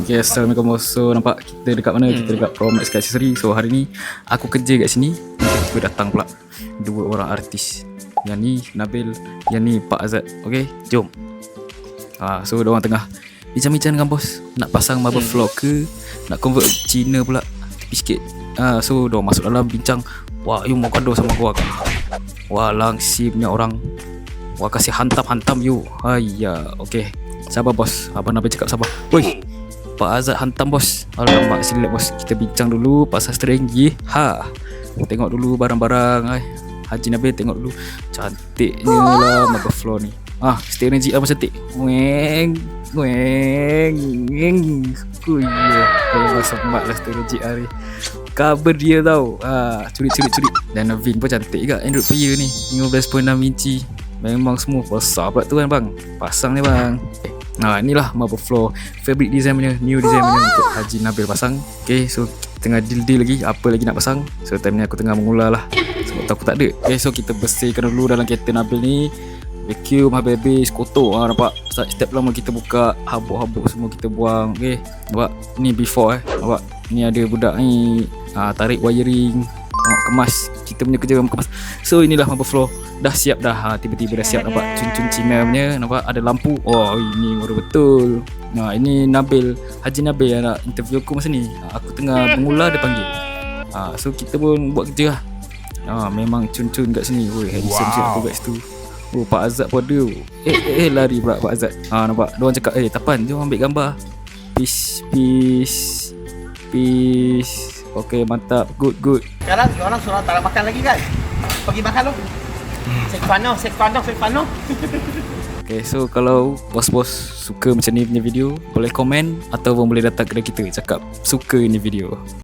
Okay, Assalamualaikum bos. So nampak kita dekat mana? Kita dekat Promax Accessory. So hari ni aku kerja kat sini. Tiba datang pula dua orang artis. Yang ni Nabil, yang ni Pak Azad. Okay, jom. So diorang tengah bincang-bincang dengan bos. Nak pasang marble floor ke, nak convert Cina pula, tepi sikit. So diorang masuk dalam bincang. Wah, you mau gaduh sama gua kan? Wah, langsirnya orang. Wah, kasih hantam-hantam you. Ayya, okay. Sabar bos. Abang Nabil cakap sabar. Woi, Pak Azad hantam bos. Alamak, silap bos. Kita bincang dulu pasal strategi. Tengok dulu barang-barang. Haji Nabil tengok dulu. Cantiknya lah marble floor ni. Strategi apa cantik. Weng. Kuya. Memang semak lah strategi hari. Cover dia tau. Curi. Dan Vin pun cantik juga. Android player ni 15.6 inci. Memang semua besar pula tu kan bang. Pasang ni bang. Inilah marble floor. Fabric design punya, new design punya untuk Haji Nabil pasang. Okay, so tengah deal lagi. Apa lagi nak pasang. So time ni aku tengah mengular lah. Sebab aku tak ada. Okay, so kita bersihkan dulu dalam kereta Nabil ni. Vacuum habis-habis kotor. Nampak step lama kita buka. Habuk-habuk semua kita buang. Okay, nampak ni before nampak. Ni ada budak ni tarik wiring, kemas. Kita punya kerja kemas. So inilah marble floor. Dah siap dah. Tiba-tiba dah siap. Nampak cun-cun Cina punya. Nampak ada lampu. Oh, ini baru betul. Ini Nabil, Haji Nabil yang nak interview aku masa ni. Aku tengah mengular, dia panggil. So kita pun buat kerja lah. Memang cun-cun kat sini. Handsome siap aku kat situ. Pak Azad pun ada. Lari pula Pak Azad. Nampak diorang cakap, Tapan jom ambil gambar. Peace. Okay, mantap. Good. Sekarang orang suruh tak nak makan lagi kan? Pergi makan lu. Sekpano. Okay, so kalau bos-bos suka macam ni punya video, boleh komen ataupun boleh datang kedai kita cakap suka ni video.